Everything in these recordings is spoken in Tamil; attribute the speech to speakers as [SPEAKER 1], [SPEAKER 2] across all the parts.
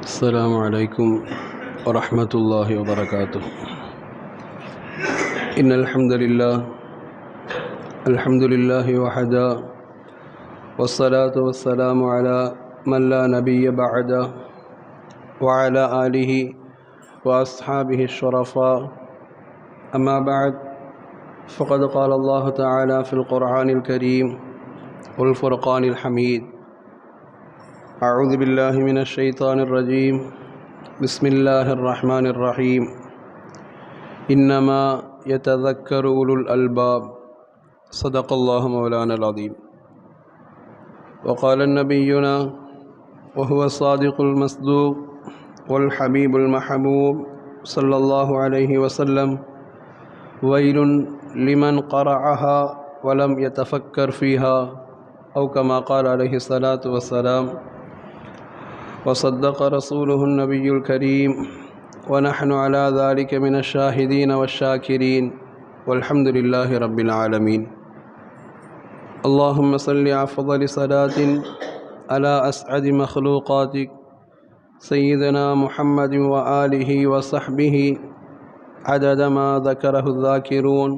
[SPEAKER 1] السلام عليكم ورحمة الله وبركاته. إن الحمد لله وحده، والصلاة والسلام على من لا نبي بعده، وعلى آله وأصحابه الشرفاء. أما بعد، فقد قال الله تعالى في القرآن الكريم والفرقان الحميد: أعوذ بالله من الشيطان الرجيم، بسم الله الرحمن الرحيم. إنما يتذكر أولو الألباب. صدق الله مولانا العظيم. وقال نبينا وهو الصادق المصدوق والحبيب المحبوب صلى الله عليه وسلم: ويل لمن قرأها ولم يتفكر فيها، أو كما قال عليه الصلاة والسلام. وصدق رسوله النبي الكريم، ونحن على ذلك من الشاهدين والشاكرين، والحمد لله رب العالمين. اللهم صل أفضل صلاة على أسعد مخلوقاتك سيدنا محمد وآله وصحبه عدد ما ذكره الذاكرون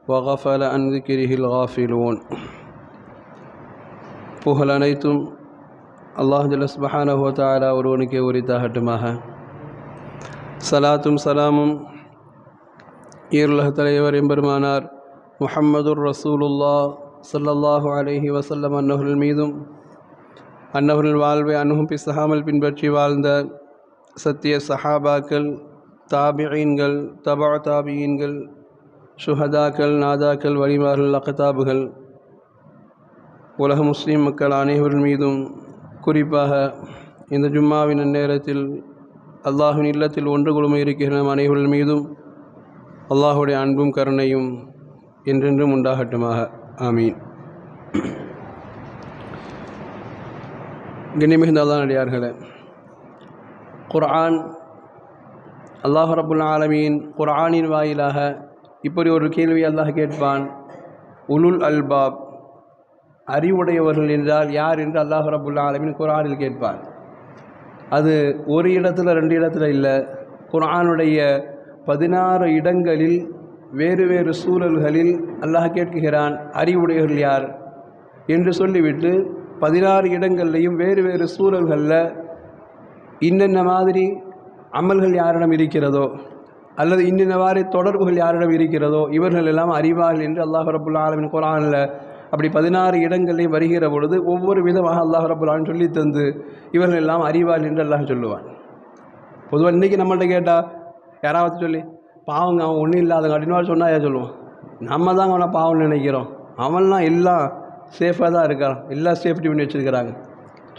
[SPEAKER 1] وغفل عن ذكره الغافلون. புகழ் அனைத்தும் அல்லாஹ் ஜல்ல சுப்ஹானஹு வ தஆலா ஒருவனுக்கே உரித்தாகட்டுமாக. சலாத்தும் சலாமும் ஈருலக தலைவர் எம்பெருமானார் முஹம்மதுர் ரசூலுல்லாஹ் ஸல்லல்லாஹு அலைஹி வஸல்லம் அன்னவர்கள் மீதும், அன்னவர்கள் வாழ்வை அணுகும் பிசகாமல் பின்பற்றி வாழ்ந்த சத்திய சஹாபாக்கள், தாபிஈன்கள், தபா தாபிஈன்கள், ஷுஹதாக்கள், நாதாக்கள், வலிமார்கள், அக்தாபுகள், உலக முஸ்லீம் மக்கள் அனைவர்கள் மீதும், குறிப்பாக இந்த ஜும்மாவின் நேரத்தில் அல்லாஹ்வின் இல்லத்தில் ஒன்று குழும இருக்கிற அனைவர்கள் மீதும் அல்லாஹுடைய அன்பும் கருணையும் என்றென்றும் உண்டாகட்டுமாக. ஆமீன். கண்ணியமிகுந்த அல்லாஹ் அடியார்களே, குர்ஆன், அல்லாஹ் ரப்புல் ஆலமீன் குர்ஆனின் வாயிலாக இப்படி ஒரு கேள்வி அல்லாஹ் கேட்பான்: உலுல் அல்பாப், அறிவுடையவர்கள் என்றால் யார் என்று அல்லாஹ் ரப்புல் ஆலமீன் குர்ஆனில் கேட்பார். அது ஒரு இடத்துல ரெண்டு இடத்துல இல்லை, குர்ஆனுடைய 16 இடங்களில் வேறு வேறு சூழல்களில் அல்லாஹ் கேட்கிறான் அறிவுடையவர்கள் யார் என்று சொல்லிவிட்டு 16 இடங்கள்லையும் வேறு வேறு சூழல்களில் இன்னென்ன மாதிரி அமல்கள் யாரிடம் இருக்கிறதோ அல்லது இன்னென்ன மாதிரி தொடர்புகள் யாரிடம் இருக்கிறதோ இவர்கள் எல்லாம் அறிவார்கள் என்று அல்லாஹ் ரப்புல் ஆலமீன் குர்ஆனில் அப்படி 16 இடங்களில் வருகிற பொழுது ஒவ்வொரு விதமாக அல்லாஹ் ரப்புல் ஆலமீன் சொல்லி தந்து இவர்கள் எல்லாம் அறிவார்கள் என்று அல்லாஹ் சொல்லுவான். பொதுவாக இன்றைக்கி நம்மள்ட்ட கேட்டால் யாராவது சொல்லி பாவங்க அவன் ஒன்றும் இல்லாதவங்க அப்படின்னு சொன்னால் ஏன் சொல்லுவான்? நம்ம தான் அவனை பாவம்னு நினைக்கிறோம், அவன்லாம் எல்லாம் சேஃபாக தான் இருக்கான், எல்லாம் சேஃப்டி பண்ணி வச்சுருக்கிறாங்க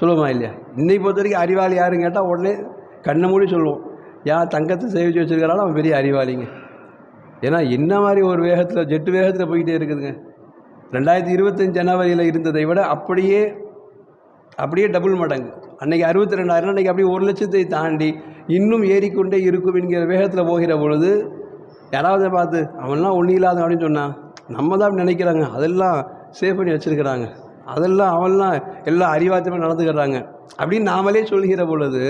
[SPEAKER 1] சொல்லுவோமா இல்லையா? இன்றைக்கி பொறுத்த வரைக்கும் அறிவாளி யாருன்னு கேட்டால் உடனே கண்ணை மூடி சொல்லுவோம், யார் தங்கத்தை சேவிச்சு வச்சுருக்கிறாலும் அவன் பெரிய அறிவாளிங்க. ஏன்னா என்ன மாதிரி ஒரு வேகத்தில் ஜெட்டு வேகத்தில் போய்கிட்டே இருக்குதுங்க. 2025 ஜனவரியில் இருந்ததை விட அப்படியே டபுள் மடங்கு. அன்றைக்கி 62,000, அன்றைக்கி அப்படியே 1,00,000 தாண்டி இன்னும் ஏறிக்கொண்டே இருக்கும் என்கிற வேகத்தில் போகிற பொழுது யாராவது பார்த்து அவன்லாம் ஒன்றும் இல்லாத அப்படின்னு சொன்னான் நம்ம தான் அப்படி நினைக்கிறாங்க. அதெல்லாம் சேவ் பண்ணி வச்சுருக்கிறாங்க, அதெல்லாம் அவன்லாம் எல்லாம் அறிவாற்றமாக நடந்துக்கிறாங்க அப்படின்னு நாமளே சொல்கிற பொழுது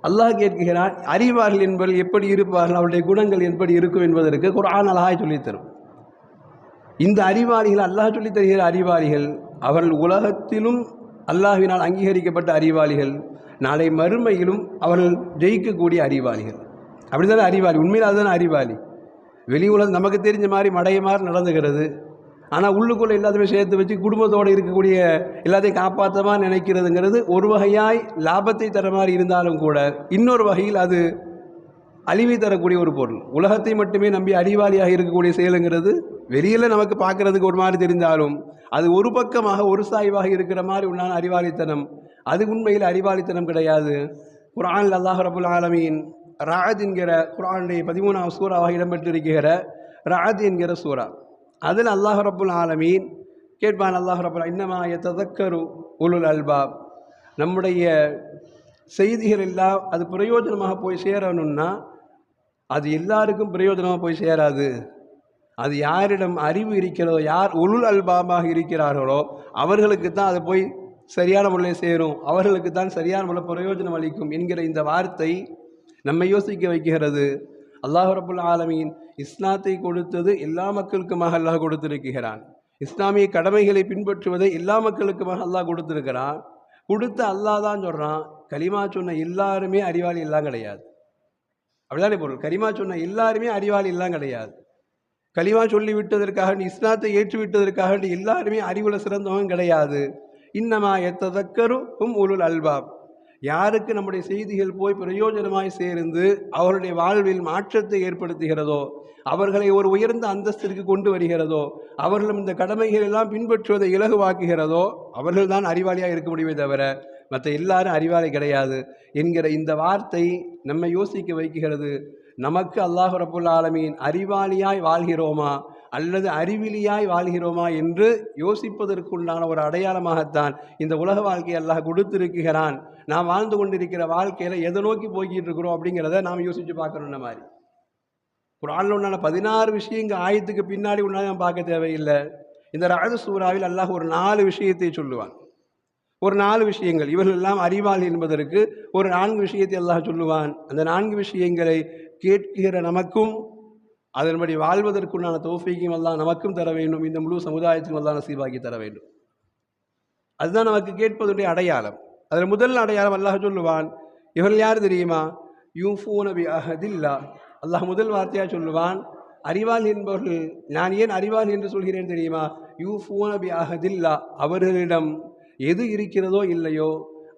[SPEAKER 1] அல்லாஹ் கேட்கிறான், அறிவார்கள் என்பவர்கள் எப்படி இருப்பார்கள், அவருடைய குணங்கள் எப்படி இருக்கும் என்பதற்கு குர்ஆன் அழகாய் சொல்லித்தரும். இந்த அறிவாளிகள், அல்லாஹ் சொல்லித் தருகிற அறிவாளிகள், அவர்கள் உலகத்திலும் அல்லாஹ்வினால் அங்கீகரிக்கப்பட்ட அறிவாளிகள், நாளை மறுமையிலும் அவர்கள் ஜெயிக்கக்கூடிய அறிவாளிகள். அப்படி தானே அறிவாளி, உண்மையில் அதுதானே அறிவாளி. வெளி உலகம் நமக்கு தெரிஞ்ச மாதிரி மடைய மாதிரி நடந்துக்கிறது, ஆனால் உள்ளுக்குள்ளே எல்லாத்தையுமே சேர்த்து வச்சு குடும்பத்தோடு இருக்கக்கூடிய எல்லாத்தையும் காப்பாற்றமாக நினைக்கிறதுங்கிறது ஒரு வகையாய் லாபத்தை தர மாதிரி இருந்தாலும் கூட இன்னொரு வகையில் அது அழிவை தரக்கூடிய ஒரு பொருள். உலகத்தை மட்டுமே நம்பி அறிவாளியாக இருக்கக்கூடிய செயலுங்கிறது வெளியில் நமக்கு பார்க்குறதுக்கு ஒரு மாதிரி தெரிந்தாலும் அது ஒரு பக்கமாக ஒரு சாய்வாக இருக்கிற மாதிரி உண்டான அறிவாளித்தனம். அது உண்மையில் அறிவாளித்தனம் கிடையாது. குர்ஆனில் அல்லாஹ் ரப்புல் ஆலமீன் ரஅத் என்கிற குர்ஆனுடைய 13ஆம் சூறாவாக இடம்பெற்றிருக்கிற ரஅத் என்கிற சூறா, அதில் அல்லாஹ் ரப்புல் ஆலமீன் கேட்பான். அல்லாஹ் ரப்புல் இன்னமா யததக்கரு உலுல் அல்பாப். நம்முடைய செய்திகள் எல்லாம் அது பிரயோஜனமாக போய் சேரணும்னா அது எல்லாருக்கும் பிரயோஜனமாக போய் சேராது. அது யாரிடம் அறிவு இருக்கிறதோ, யார் உலுல் அல்பாபாக இருக்கிறார்களோ அவர்களுக்கு தான் அது போய் சரியான முறையில் சேரும், அவர்களுக்கு தான் சரியான முறையில் பிரயோஜனம் அளிக்கும் என்கிற இந்த வார்த்தை நம்மை யோசிக்க வைக்கிறது. அல்லாஹ் ரப்புல் ஆலமீன் இஸ்லாத்தை கொடுத்தது எல்லா மக்களுக்குமாக அல்லாஹ் கொடுத்திருக்கிறான். இஸ்லாமிய கடமைகளை பின்பற்றுவதை எல்லா மக்களுக்குமாக அல்லாஹ் கொடுத்திருக்கிறான். கொடுத்த அல்லாஹ் தான் சொல்கிறான், கலிமா சொன்ன எல்லாருமே அறிவாளி எல்லாம் கிடையாது. அப்படிதானே பொருள். கலிமா சொன்ன எல்லாருமே அறிவாளி எல்லாம் கிடையாது. கலிமா சொல்லி விட்டதற்காக, இஸ்லாத்தை ஏற்றுவிட்டதற்காக எல்லாருமே அறிவுல சிறந்தவங்க கிடையாது. இன்னமா எத்ததக்கரும் உலுல் அல்பாப். யாருக்கு நம்முடைய செய்திகள் போய் பிரயோஜனமாய் சேர்ந்து அவருடைய வாழ்வில் மாற்றத்தை ஏற்படுத்துகிறதோ, அவர்களை ஒரு உயர்ந்த அந்தஸ்திற்கு கொண்டு வருகிறதோ, அவர்களும் இந்த கடமைகள் எல்லாம் பின்பற்றுவதை இலகுவாக்குகிறதோ, அவர்கள் தான் அறிவாளியாக இருக்க முடியுமே தவிர மற்ற எல்லாரும் அறிவாளி கிடையாது என்கிற இந்த வார்த்தை நம்மை யோசிக்க வைக்கிறது. நமக்கு அல்லாஹ் ரப்புல் ஆலமீன் அறிவாளியாய் வாழ்கிறோமா அல்லது அறிவிலியாய் வாழ்கிறோமா என்று யோசிப்பதற்குண்டான ஒரு அடையாளமாகத்தான் இந்த உலக வாழ்க்கையை அல்லாஹ் கொடுத்திருக்கிறான். நாம் வாழ்ந்து கொண்டிருக்கிற வாழ்க்கையில் எதை நோக்கி போய்கிட்டு இருக்கிறோம் அப்படிங்கிறத நாம் யோசித்து பார்க்கணும். இந்த மாதிரி குர்ஆன்ல உண்டான 16 விஷயங்கள் ஆயத்துக்கு பின்னாடி உண்டான நாம் பார்க்க தேவையில்லை. இந்த ரஅது சூராவில் அல்லாஹ் ஒரு 4 விஷயத்தை சொல்லுவான். ஒரு 4 விஷயங்கள், இவர்கள் எல்லாம் அறிவாளி என்பதற்கு ஒரு 4 விஷயத்தை அல்லாஹ் சொல்லுவான். அந்த 4 விஷயங்களை கேட்கிற நமக்கும் அதன்படி வாழ்வதற்குண்டான தௌஃபீக்கையும் அல்லாஹ் நமக்கும் தர வேண்டும். இந்த முழு சமுதாயத்துக்கும் அல்லாஹ் நசீபாக்கி தர வேண்டும். அதுதான் நமக்கு கேட்பதுடைய அடையாளம். அதில் முதல் அடையாளம் அல்லாஹ் சொல்லுவான், இவர்கள் யார் தெரியுமா? யூஃபூன பி அஹதில்லா. அல்லாஹ் முதல் வார்த்தையாக சொல்லுவான், அறிவாளி என்பவர்கள், நான் ஏன் அறிவாளி என்று சொல்கிறேன் தெரியுமா? யூஃபூன பி அஹதில்லா, அவர்களிடம் எது இருக்கிறதோ இல்லையோ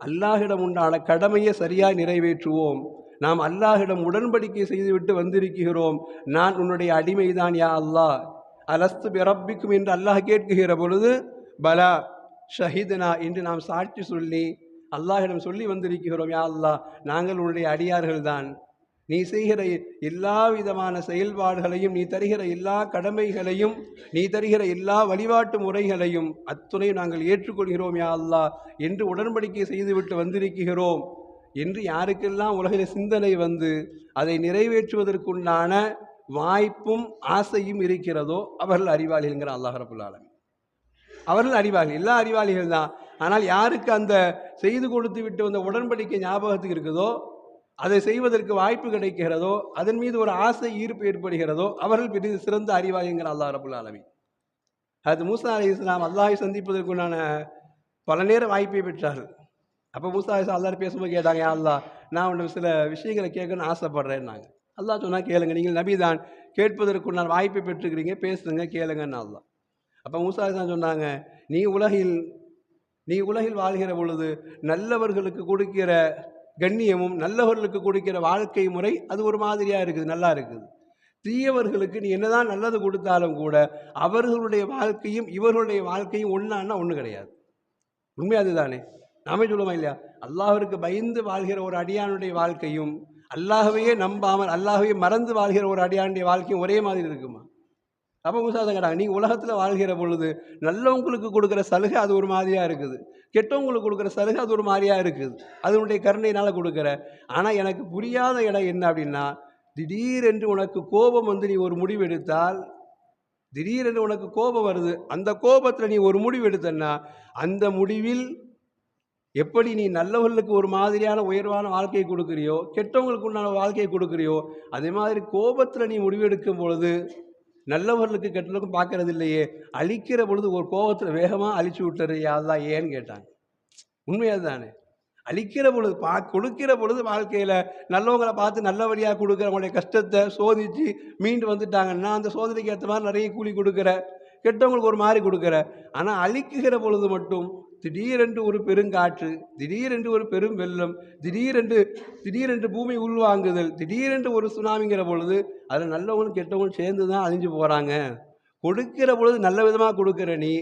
[SPEAKER 1] அல்லாஹிடம் உண்டான கடமையை சரியாக நிறைவேற்றுவோம். நாம் அல்லாஹிடம் உடன்படிக்கை செய்துவிட்டு வந்திருக்கிறோம். நான் உன்னுடைய அடிமைதான் யா அல்லாஹ், அலஸ்து பிரப்பிக்கும் என்று அல்லாஹ் கேட்குகிற பொழுது பலா ஷஹிதனா என்று நாம் சாட்சி சொல்லி அல்லாஹிடம் சொல்லி வந்திருக்கிறோம், யா அல்லாஹ் நாங்கள் உன்னுடைய அடியார்கள் தான். நீ செய்கிற எல்லா விதமான செயல்பாடுகளையும், நீ தருகிற எல்லா கடமைகளையும், நீ தருகிற எல்லா வழிபாட்டு முறைகளையும் அத்துணை நாங்கள் ஏற்றுக்கொள்கிறோம் யா அல்லாஹ் என்று உடன்படிக்கை செய்துவிட்டு வந்திருக்கிறோம் என்று யாருக்கெல்லாம் உலகில் சிந்தனை வந்து அதை நிறைவேற்றுவதற்குண்டான வாய்ப்பும் ஆசையும் இருக்கிறதோ அவர்கள் அறிவாளிகள்ங்கிற அல்லாஹ் ரப்புல் ஆலமீன். அவர்கள் அறிவாளிகள், எல்லா அறிவாளிகள் தான். ஆனால் யாருக்கு அந்த செய்து கொடுத்து விட்டு வந்த உடன்படிக்கை ஞாபகத்துக்கு இருக்குதோ, அதை செய்வதற்கு வாய்ப்பு கிடைக்கிறதோ, அதன் மீது ஒரு ஆசை ஈர்ப்பு ஏற்படுகிறதோ, அவர்கள் பெரிய சிறந்த அறிவாளிங்கிற அல்லாஹ் ரப்புல் ஆலமீன். அது மூசா அலைஹிஸ்ஸலாம் அல்லாஹை சந்திப்பதற்குண்டான பல நேர வாய்ப்பை பெற்றார்கள். அப்போ மூசா அலைஹிஸ்ஸலாம் அல்லாஹ் பேசும்போது கேட்டாங்க, யா அல்லாஹ் நான் உன்னை சில விஷயங்களை கேட்கணும்னு ஆசைப்படுறேன்னாங்க. அல்லாஹ் சொன்னால் கேளுங்க, நீங்கள் நபி தான், கேட்பதற்குண்டான வாய்ப்பை பெற்றுக்கிறீங்க, பேசுங்க கேளுங்கன்னு அல்லாஹ். அப்போ மூசா அலைஹிஸ்ஸலாம் சொன்னாங்க, நீ உலகில் வாழ்கிற பொழுது நல்லவர்களுக்கு கொடுக்கிற கண்ணியமும் நல்லவர்களுக்கு கொடுக்கிற வாழ்க்கை முறை அது ஒரு மாதிரியாக இருக்குது, நல்லா இருக்குது. தீயவர்களுக்கு நீ என்னதான் நல்லது கொடுத்தாலும் கூட அவர்களுடைய வாழ்க்கையும் இவர்களுடைய வாழ்க்கையும் ஒன்றான்னா ஒன்று கிடையாது. உண்மை அதுதானே? நாமே சொல்லுவோமா இல்லையா? அல்லாஹ்விற்கு பயந்து வாழ்கிற ஒரு அடியானுடைய வாழ்க்கையும் அல்லாஹ்வையே நம்பாமல் அல்லாஹ்வையே மறந்து வாழ்கிற ஒரு அடியானுடைய வாழ்க்கையும் ஒரே மாதிரி இருக்குமா? அப்போ மூசா தான் கேட்டாங்க, நீங்கள் உலகத்தில் வாழ்கிற பொழுது நல்லவங்களுக்கு கொடுக்குற சலுகை அது ஒரு மாதிரியாக இருக்குது, கெட்டவங்களுக்கு கொடுக்குற சலுகை அது ஒரு மாதிரியாக இருக்குது, அதனுடைய கருணையினால் கொடுக்குற. ஆனால் எனக்கு புரியாத இடம் என்ன அப்படின்னா, திடீரென்று உனக்கு கோபம் வந்து நீ ஒரு முடிவு எடுத்தால், திடீரென்று உனக்கு கோபம் வருது, அந்த கோபத்தில் நீ ஒரு முடிவு எடுத்தன்னா அந்த முடிவில் எப்படி நீ நல்லவர்களுக்கு ஒரு மாதிரியான உயர்வான வாழ்க்கையை கொடுக்குறியோ, கெட்டவங்களுக்கு உண்டான வாழ்க்கையை கொடுக்குறியோ, அதே மாதிரி கோபத்தில் நீ முடிவெடுக்கும் பொழுது நல்லவர்களுக்கு கெட்டவர்களுக்கும் பார்க்கறது இல்லையே, அழிக்கிற பொழுது ஒரு கோபத்தில் வேகமாக அழிச்சு விட்டுறியா அல்லாஹ் ஏன்னு கேட்டாங்க. உண்மையாக தானே? அழிக்கிற பொழுது கொடுக்கிற பொழுது வாழ்க்கையில் நல்லவங்களை பார்த்து நல்லபடியாக கொடுக்குறவங்களுடைய கஷ்டத்தை சோதித்து மீண்டு வந்துட்டாங்கன்னா அந்த சோதனைக்கு ஏற்ற மாதிரி நிறைய கூலி கொடுக்குற, கெட்டவங்களுக்கு ஒரு மாதிரி கொடுக்குற. ஆனால் அழிக்குகிற பொழுது மட்டும் திடீரென்று ஒரு பெருங்காற்று, திடீரென்று ஒரு பெரும் வெள்ளம், திடீரென்று பூமி உள்வாங்குதல், திடீரென்று ஒரு சுனாமிங்கிற பொழுது அதில் நல்லவங்களும் கெட்டவங்களும் சேர்ந்து தான் அழிஞ்சு போகிறாங்க. கொடுக்கிற பொழுது நல்ல விதமாக கொடுக்குற நீ,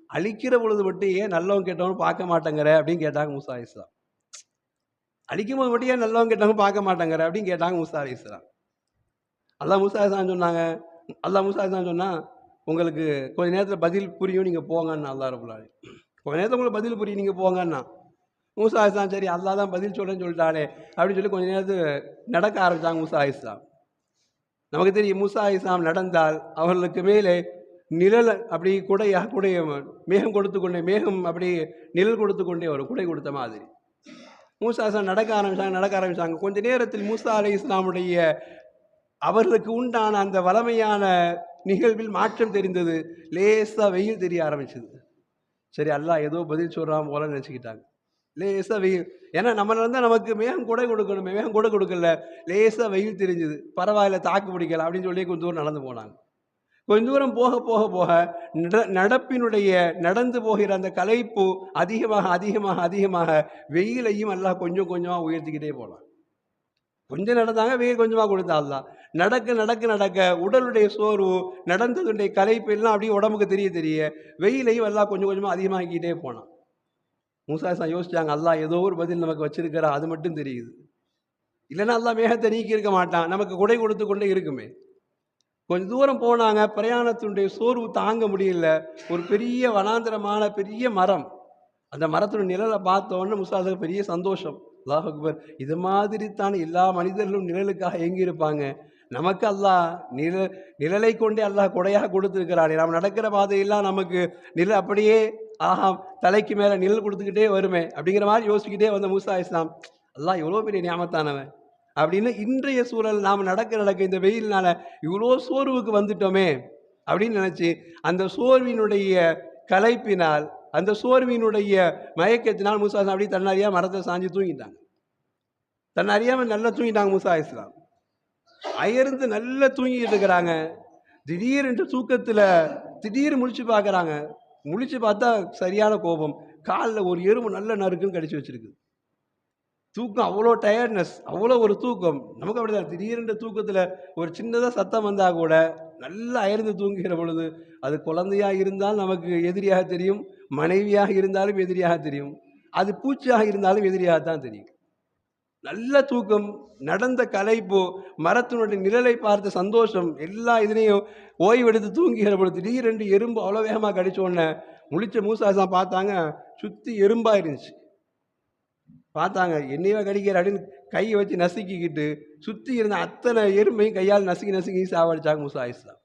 [SPEAKER 1] அழிக்கிற பொழுது மட்டும் ஏன் நல்லவங்க கெட்டவங்க பார்க்க மாட்டேங்கிற அப்படின்னு கேட்டாங்க மூசா அலைஹிஸ்ஸலாம். அழிக்கும் போது மட்டும் ஏன் நல்லவங்க கெட்டவங்க பார்க்க மாட்டேங்கிற அப்படின்னு கேட்டாங்க மூசா அலைஹிஸ்ஸலாம். அல்லாஹ் மூசா அலைஹிஸ்ஸலாம் சொன்னா, உங்களுக்கு கொஞ்ச நேரத்தில் பதில் புரியும், நீங்கள் போங்கன்னு அல்லாஹ் ரப்புல் ஆலமீன். கொஞ்ச நேரத்தில் உங்களுக்கு பதில் புரியும், நீங்கள் போங்கண்ணா. மூசா அலைஹிஸ்ஸலாம் சரி அல்லாஹ் தான் பதில் சொல்கிறேன்னு சொல்லிட்டானே அப்படின்னு சொல்லி கொஞ்ச நேரத்துக்கு நடக்க ஆரம்பித்தாங்க மூசா அலைஹிஸ்ஸலாம். நமக்கு தெரியும் மூசா அலைஹிஸ்ஸலாம் நடந்தால் அவர்களுக்கு மேலே நிழல் அப்படி குடைய மேகம் கொடுத்து கொண்டே மேகம் அப்படி நிழல் கொடுத்து கொண்டே வரும், குடை கொடுத்த மாதிரி. மூசா நடக்க ஆரம்பிச்சாங்க. கொஞ்ச நேரத்தில் மூசா அலை இஸ்லாமுடைய அவர்களுக்கு உண்டான அந்த வளமையான நிகழ்வில் மாற்றம் தெரிந்தது. லேசாக வெயில் தெரிய ஆரம்பிச்சது. சரி, அல்லாஹ் ஏதோ பதில் சொல்கிறான் போல நினச்சிக்கிட்டாங்க. லேசாக வெயில், ஏன்னா நம்மள இருந்தால் நமக்கு மேகம் கூட கொடுக்கணுமே, மேகம் கூட கொடுக்கல. லேசாக வெயில் தெரிஞ்சுது, பரவாயில்ல தாக்கு பிடிக்கல அப்படின்னு சொல்லி கொஞ்சம் தூரம் நடந்து போனாங்க. கொஞ்ச தூரம் போக போக போக நடப்பினுடைய நடந்து போகிற அந்த களைப்பு அதிகமாக அதிகமாக அதிகமாக வெயிலையும் அல்லாஹ் கொஞ்சம் கொஞ்சமாக உயர்த்திக்கிட்டே போனான். கொஞ்சம் நடந்தாங்க, வெயில் கொஞ்சமாக கொடுத்தால் நடக்க நடக்க நடக்க உடலுடைய சோர்வு, நடந்ததுடைய களைப்பு எல்லாம் அப்படியே உடம்புக்கு தெரிய தெரிய வெயிலையும் எல்லாம் கொஞ்சம் கொஞ்சமாக அதிகமாக்கிட்டே போனான். மூசா யோசிச்சாங்க, அல்லாஹ் ஏதோ ஒரு பதில் நமக்கு வச்சிருக்கிறா, அது மட்டும் தெரியுது. இல்லைன்னா அல்லாஹ் மேகத்தை நீக்கி இருக்க மாட்டான், நமக்கு குடை கொடுத்து கொண்டே இருக்குமே. கொஞ்சம் தூரம் போனாங்க, பிரயாணத்தினுடைய சோர்வு தாங்க முடியல. ஒரு பெரிய வனாந்திரமான பெரிய மரம், அந்த மரத்தினுடைய நிழலை பார்த்த உடனே முசாவுக்கு பெரிய சந்தோஷம். அல்லாஹ் அக்பர், இது மாதிரி தான் எல்லா மனிதர்களும் நிழலுக்காக ஏங்கியிருப்பாங்க. நமக்கு அல்லாஹ் நிழலை கொண்டே அல்லாஹ் கொடையாக கொடுத்துருக்கிறானே, நாம் நடக்கிற பாதையெல்லாம் நமக்கு நிழல் அப்படியே தலைக்கு மேலே நிழல் கொடுத்துக்கிட்டே வருமே அப்படிங்கிற மாதிரி யோசிச்சுக்கிட்டே வந்த மூசா இஸ்லாம், அல்லாஹ் எவ்வளோ பெரிய ஞாபகத்தானவன் அப்படின்னு. இன்றைய சூழல் நாம் நடக்க இந்த வெயில்னால இவ்வளோ சோர்வுக்கு வந்துட்டோமே அப்படின்னு நினச்சி, அந்த சோர்வினுடைய களைப்பினால், அந்த சோர்வினுடைய மயக்கத்தினால் மூசா இஸ்லாம் அப்படி தன்னறியாமல் மரத்தை சாஞ்சி தூங்கிட்டாங்க. தன்னறியாமல் நல்லா தூங்கிட்டாங்க மூசா இஸ்லாம். அயர்ந்து நல்லா தூங்கிட்டு இருக்கிறாங்க. திடீரென்று தூக்கத்தில் திடீர்னு முழிச்சு பார்க்குறாங்க. முழிச்சு பார்த்தா சரியான கோபம், காலில் ஒரு எறும்பு நல்ல நறுக்குன்னு கடிச்சு வச்சிருக்கு. தூக்கம் அவ்வளோ டயர்ட்னஸ், அவ்வளோ ஒரு தூக்கம். நமக்கு அப்படிதான், திடீரென்று தூக்கத்தில் ஒரு சின்னதாக சத்தம் வந்தால் கூட நல்லா அயர்ந்து தூங்குகிற பொழுது அது குழந்தையாக இருந்தால் நமக்கு எதிரியாக தெரியும், மனைவியாக இருந்தாலும் எதிரியாக தெரியும், அது பூச்சியாக இருந்தாலும் எதிரியாகத்தான் தெரியும். நல்ல தூக்கம், நடந்த களைப்பு, மரத்தினுடைய நிழலை பார்த்த சந்தோஷம், எல்லா இதுலேயும் ஓய்வெடுத்து தூங்குகிற பொழுது திடீரென்று எறும்பு அவ்வளோ வேகமாக கடிச்ச உடனே முழிச்ச மூசாசம் பார்த்தாங்க, சுற்றி எறும்பாக இருந்துச்சு. பார்த்தாங்க, என்னையவா கடிக்கிற அப்படின்னு கையை வச்சு நசுக்கிக்கிட்டு சுற்றி இருந்த அத்தனை எறும்பையும் கையால் நசுக்கி நசுக்கி சாவடிச்சாங்க மூசா இஸ்லாம்.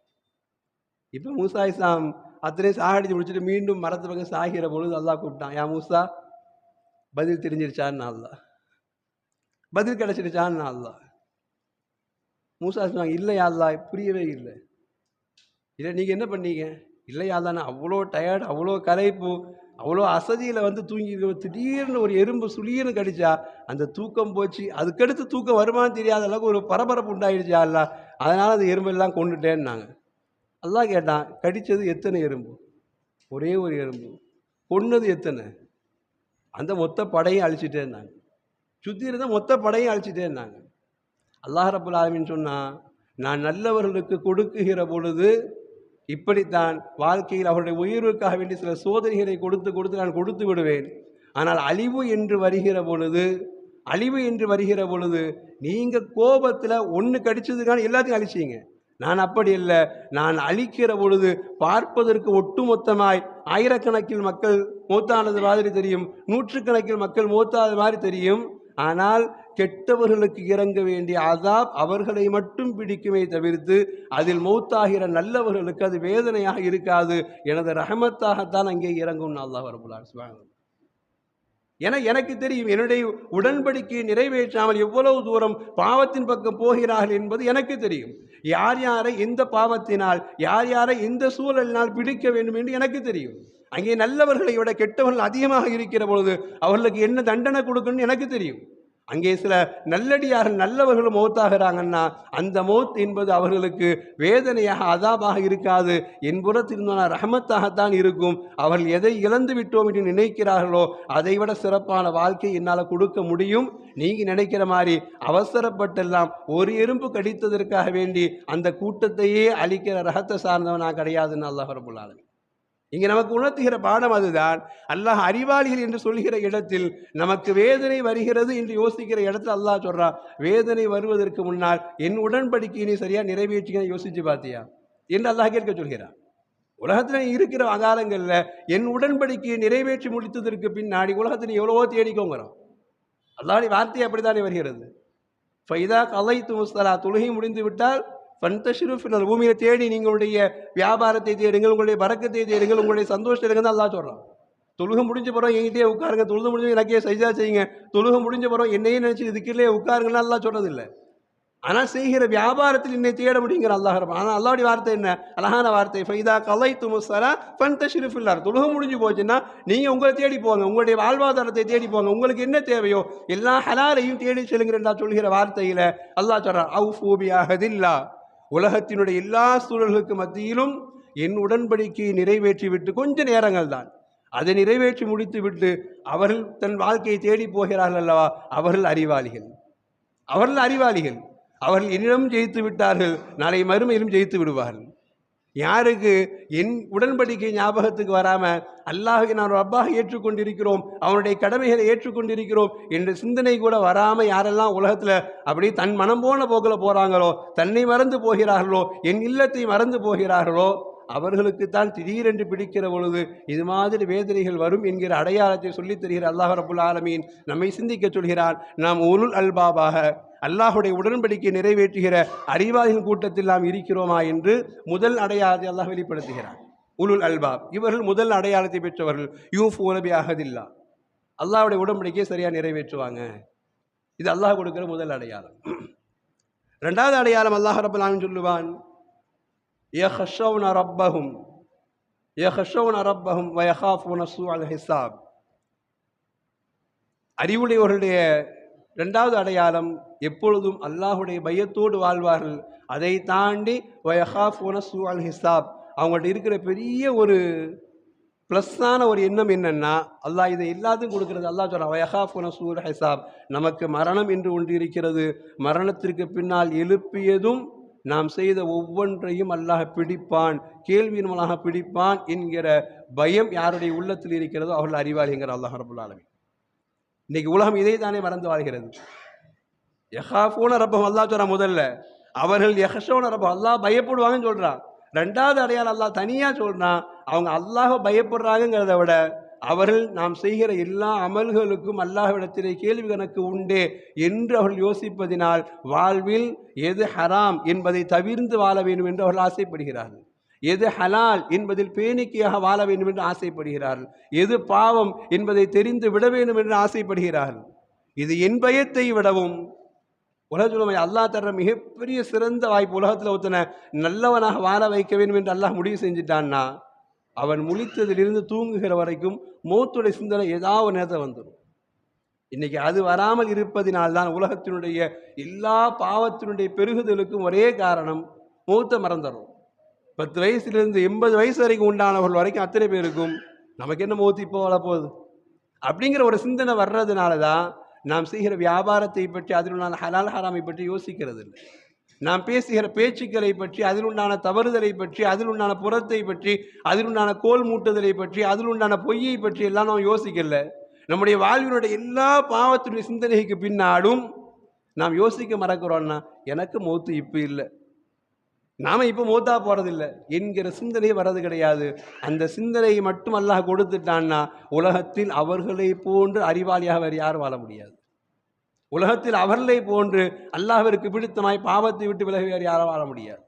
[SPEAKER 1] இப்போ மூசா இஸ்லாம் அத்தனையும் சாகடிச்சு முடிச்சுட்டு மீண்டும் மரத்து பக்கம் சாகிற பொழுது அல்லாஹ் கூப்பிட்டான், யா மூசா பதில் தெரிஞ்சிருச்சான்னு. அல்லாஹ் பதில் கிடைச்சிருச்சான்னு. அல்லாஹ் மூசா சொன்னாங்க, இல்லையா அல்லாஹ் புரியவே இல்லை. இல்லை நீங்கள் என்ன பண்ணீங்க? இல்லையா அல்லாஹ், நான் அவ்வளோ டயர்டு, அவ்வளோ களைப்பு, அவ்வளோ அசதியில் வந்து தூங்கி திடீர்னு ஒரு எறும்பு சுளியன்னு கடிச்சா அந்த தூக்கம் போச்சு. அதுக்கடுத்து தூக்கம் வருமானு தெரியாத அளவுக்கு ஒரு பரபரப்பு உண்டாயிடுச்சா அல்லாஹ், அதனால் அந்த எறும்பெல்லாம் கொண்டுட்டேன்னாங்க. அல்லாஹ் கேட்டான், கடித்தது எத்தனை எறும்பு? ஒரே ஒரு எறும்பு. கொன்னது எத்தனை? அந்த மொத்த படையும் அழிச்சிட்டேன்னாங்க. சுற்றி இருந்த மொத்த படையும் அழிச்சிட்டேன்னாங்க. அல்லாஹ் ரப்புல் ஆலமீன் சொன்னான், நான் நல்லவர்களுக்கு கொடுக்குகிற பொழுது இப்படித்தான் வாழ்க்கையில் அவருடைய உயர்வுக்காக வேண்டி சில சோதனைகளை கொடுத்து நான் கொடுத்து விடுவேன். ஆனால் அழிவு என்று வருகிற பொழுது நீங்கள் கோபத்தில் ஒன்று கடிச்சதுக்கான எல்லாத்தையும் அழிச்சிங்க. நான் அப்படி இல்லை, நான் அழிக்கிற பொழுது பார்ப்பதற்கு ஒட்டுமொத்தமாய் ஆயிரக்கணக்கில் மக்கள் மூத்தானது மாதிரி தெரியும், நூற்றுக்கணக்கில் மக்கள் மூத்தாத மாதிரி தெரியும். ஆனால் கெட்டவர்களுக்கு இறங்க வேண்டிய அதாப் அவர்களை மட்டும் பிடிக்குமே தவிர்த்து அதில் மௌத்தாகிற நல்லவர்களுக்கு அது வேதனையாக இருக்காது, எனது ரஹமத்தாகத்தான் அங்கே இறங்கும் அல்லாஹ் ரப்பல் ஆலமீன். என எனக்கு தெரியும், என்னுடைய உடன்படிக்கையை நிறைவேற்றாமல் எவ்வளவு தூரம் பாவத்தின் பக்கம் போகிறார்கள் என்பது எனக்கு தெரியும். யார் யாரை எந்த பாவத்தினால், யார் யாரை எந்த சூழலினால் பிடிக்க வேண்டும் என்று எனக்கு தெரியும். அங்கே நல்லவர்களை விட கெட்டவர்கள் அதிகமாக இருக்கிற பொழுது அவர்களுக்கு என்ன தண்டனை கொடுக்கணும்னு எனக்கு தெரியும். அங்கே சில நல்லடியார்கள் நல்லவர்களும் மௌத்தாகிறாங்கன்னா அந்த மௌத் என்பது அவர்களுக்கு வேதனையாக அதாபாக இருக்காது, என்புறத்திருந்தான ரஹமத்தாகத்தான் இருக்கும். அவர்கள் எதை இழந்து விட்டோம் என்று நினைக்கிறார்களோ அதை விட சிறப்பான வாழ்க்கை என்னால் கொடுக்க முடியும். நீங்கள் நினைக்கிற மாதிரி அவசரப்பட்டெல்லாம் ஒரு எறும்பு கடித்ததற்காக வேண்டி அந்த கூட்டத்தையே அழிக்கிற ரகத்தை சார்ந்தவன் நான் கிடையாதுன்னு அல்லாஹ் ரப்பல் ஆலமீன் இங்கே நமக்கு உணர்த்துகிற பாடம் அதுதான். அல்லாஹ் அறிவாளிகள் என்று சொல்கிற இடத்தில் நமக்கு வேதனை வருகிறது என்று யோசிக்கிற இடத்துல அல்லாஹ் சொல்கிறான், வேதனை வருவதற்கு முன்னால் என் உடன்படிக்கையை சரியாக நிறைவேற்றிக்க யோசித்து பார்த்தியா என்று அல்லாஹ் கேட்க சொல்கிறான். உலகத்தில் இருக்கிற காலங்களில் என் உடன்படிக்கையை நிறைவேற்றி முடித்ததற்கு பின்னாடி உலகத்தில் எவ்வளவோ தேடிக்கோங்கிறோம். அல்லாஹ்வுடைய வார்த்தை அப்படித்தானே வருகிறது. ஃபைதா கலைத்து முஸ்தலா, தொழுகை முடிந்து விட்டால் ஃபன்தஷிரு ஃபில் பூமியை தேடி நீங்களுடைய வியாபாரத்தை தேடுங்கள், உங்களுடைய பரக்கத்தை தேடுங்கள், உங்களுடைய சந்தோஷத்தை எடுங்க தான் அல்லாஹ் சொல்கிறான். தொழுகை முடிஞ்ச பிறகு எங்கிட்டே உட்காருங்க, தொழுது முடிஞ்சு எனக்கே சஜ்ஜா செய்யுங்க, தொழுகை முடிஞ்ச பிறகு என்னையே நினச்சி இதுக்குள்ளே உட்காருங்கன்னு அல்லாஹ் சொல்றதில்லை. ஆனால் செய்கிற வியாபாரத்தில் என்னை தேட முடியுங்கிற அல்லாஹ். ஆனால் அல்லாஹ்வுடைய வார்த்தை என்ன அழகான வார்த்தை, ஃபைதா கலைத்துமுஸ்ஸலா ஃபன்தஷிரு ஃபில் அர்த். தொழுகை முடிஞ்சு போச்சுன்னா நீங்கள் உங்களை தேடி போங்க, உங்களுடைய வாழ்வாதாரத்தை தேடி போங்க, உங்களுக்கு என்ன தேவையோ எல்லா ஹலாலையும் தேடி செல்லுங்கிறா சொல்கிற வார்த்தையில் அல்லாஹ் சொல்கிறான், அவ்ஃபூ பிஅஹதில்லா. உலகத்தினுடைய எல்லா சூழல்களுக்கு மத்தியிலும் என் உடன்படிக்கையை நிறைவேற்றி விட்டு கொஞ்ச நேரங்கள் தான், அதை நிறைவேற்றி முடித்து விட்டு அவர்கள் தன் வாழ்க்கையை தேடி போகிறார்கள் அல்லவா, அவர்கள் அறிவாளிகள். அவர்கள் அறிவாளிகள். அவர்கள் என்னிடம் ஜெயித்து விட்டார்கள், நாளை மறுமையிலும் ஜெயித்து விடுவார்கள். யாருக்கு என் உடன்படிக்கை ஞாபகத்துக்கு வராமல் அல்லாஹை நான் ரப்பாக ஏற்றுக்கொண்டிருக்கிறோம், அவனுடைய கடமைகளை ஏற்றுக்கொண்டிருக்கிறோம் என்ற சிந்தனை கூட வராமல் யாரெல்லாம் உலகத்தில் அப்படி தன் மனம் போன போக்கில் போகிறாங்களோ, தன்னை மறந்து போகிறார்களோ, என் இல்லத்தை மறந்து போகிறார்களோ, அவர்களுக்குத்தான் திடீரென்று பிடிக்கிற பொழுது இது மாதிரி வேதனைகள் வரும் என்கிற அடையாளத்தை சொல்லித் தருகிற அல்லாஹ் ரப்புல் ஆலமீன் நம்மை சிந்திக்க சொல்கிறான். நாம் உலுல் அல்பாபாக அல்லாஹுடைய உடன்படிக்கை நிறைவேற்றுகிற அறிவாளியின் கூட்டத்தில் நாம் இருக்கிறோமா என்று முதல் அடையாளத்தை அல்லாஹ் வெளிப்படுத்துகிறான். உலுல் அல்பாப் இவர்கள் முதல் அடையாளத்தை பெற்றவர்கள். யூஃபூன பிஅஹதில்லா, அல்லாஹுடைய உடன்படிக்கையை சரியாக நிறைவேற்றுவாங்க. இது அல்லாஹ் கொடுக்கிற முதல் அடையாளம். ரெண்டாவது அடையாளம் அல்லாஹ் ரப்புல் ஆலமீன் சொல்லுவான், யஹ்ஷவுன ரப்பஹும் வயஹாஃபூன ஸூஅல் ஹிசாப். அறிவுடையவர்களுடைய ரெண்டாவது அடையாளம் எப்பொழுதும் அல்லாஹுடைய பயத்தோடு வாழ்வார்கள். அதை தாண்டி வயஹாஃபூன ஸூஅல் ஹிசாப், அவங்கள்ட்ட இருக்கிற பெரிய ஒரு ப்ளஸ்ஸான ஒரு எண்ணம் என்னென்னா, அல்லாஹ் இதை எல்லாத்தையும் கொடுக்கறது. அல்லாஹ் சொல்கிறான், வயஹாஃபூன ஸூஅல் ஹிசாப், நமக்கு மரணம் என்று ஒன்று இருக்கிறது, மரணத்திற்கு பின்னால் எழுப்பியதும் நாம் செய்த ஒவ்வொன்றையும் அல்லாஹ் பிடிப்பான், கேள்வியின் மூலமாக பிடிப்பான் என்கிற பயம் யாருடைய உள்ளத்தில் இருக்கிறதோ அவர்கள் அறிவாளிங்கிற அல்லாஹ் ரப்புல் ஆலமீன். இன்னைக்கு உலகம் இதை தானே மறந்து வாழ்கிறது. யஹாஃபூன ரப்பஹும் அல்லாஹ் சொல்கிறான் முதல்ல, அவர்கள் யஹ்ஷவுன ரப்பஹும் அல்லாஹ் பயப்படுவாங்கன்னு சொல்கிறான். ரெண்டாவது அடையாளம் அல்லாஹ் தனியாக சொல்கிறான், அவங்க அல்லாஹ் பயப்படுறாங்கிறத விட அவர்கள் நாம் செய்கிற எல்லா அமல்களுக்கும் அல்லாஹ்விடத்திலே கேள்வி கணக்கு உண்டே என்று அவர்கள் யோசிப்பதினால் வாழ்வில் எது ஹராம் என்பதை தவிர்த்து வாழ வேண்டும் என்று அவர்கள் ஆசைப்படுகிறார்கள், எது ஹலால் என்பதில் பேணிக்கையாக வாழ வேண்டும் என்று ஆசைப்படுகிறார்கள், எது பாவம் என்பதை தெரிந்து விட வேண்டும் என்று ஆசைப்படுகிறார்கள். இது என் பயத்தை விடவும் உலகத்தில் அல்லாஹ் தர்ற மிகப்பெரிய சிறந்த வாய்ப்பு. உலகத்தில் ஒருத்தனை நல்லவனாக வாழ வைக்க வேண்டும் என்று அல்லாஹ் முடிவு செஞ்சிட்டான்னா அவன் முழித்ததிலிருந்து தூங்குகிற வரைக்கும் மௌத்துடைய சிந்தனை ஏதாவது ஒரு நேரத்தில் வந்துடும். இன்னைக்கு அது வராமல் இருப்பதினால்தான் உலகத்தினுடைய எல்லா பாவத்தினுடைய பெருகுதலுக்கும் ஒரே காரணம் மௌத்தை மறந்துடும். 10 வயசுலேருந்து 80 வயசு வரைக்கும் உண்டானவர்கள் வரைக்கும் அத்தனை பேருக்கும் நமக்கு என்ன மௌத்து இப்போ வரப்போகுது அப்படிங்கிற ஒரு சிந்தனை வர்றதுனால தான் நாம் செய்கிற வியாபாரத்தை பற்றி அதிலுண்டான ஹலால் ஹராமை பற்றி யோசிக்கிறது இல்லை. நாம் பேசுகிற பேச்சுக்களை பற்றி, அதிலுண்டான தவறுதலை பற்றி, அதிலுண்டான புறத்தை பற்றி, அதிலுண்டான கோல் மூட்டுதலை பற்றி, அதிலுண்டான பொய்யை பற்றி எல்லாம் நாம் யோசிக்கல. நம்முடைய வாழ்வினுடைய எல்லா பாவத்தினுடைய சிந்தனைக்கு பின்னாலும் நாம் யோசிக்க மறக்கிறோம்னா எனக்கு மௌத்து இப்போ இல்லை, நாம் இப்போ மௌத்தா போகிறதில்லை என்கிற சிந்தனை வர்றது கிடையாது. அந்த சிந்தனையை மட்டும் அல்லாஹ் கொடுத்துட்டான்னா உலகத்தில் அவர்களை போன்று அறிவாளியாக வேறு யாரும் வாழ முடியாது. உலகத்தில் அவர்களை போன்று அல்லாஹ்விற்கு பிடித்தமாய் பாவத்தை விட்டு விலகி வேறு யாரும் வாழ முடியாது.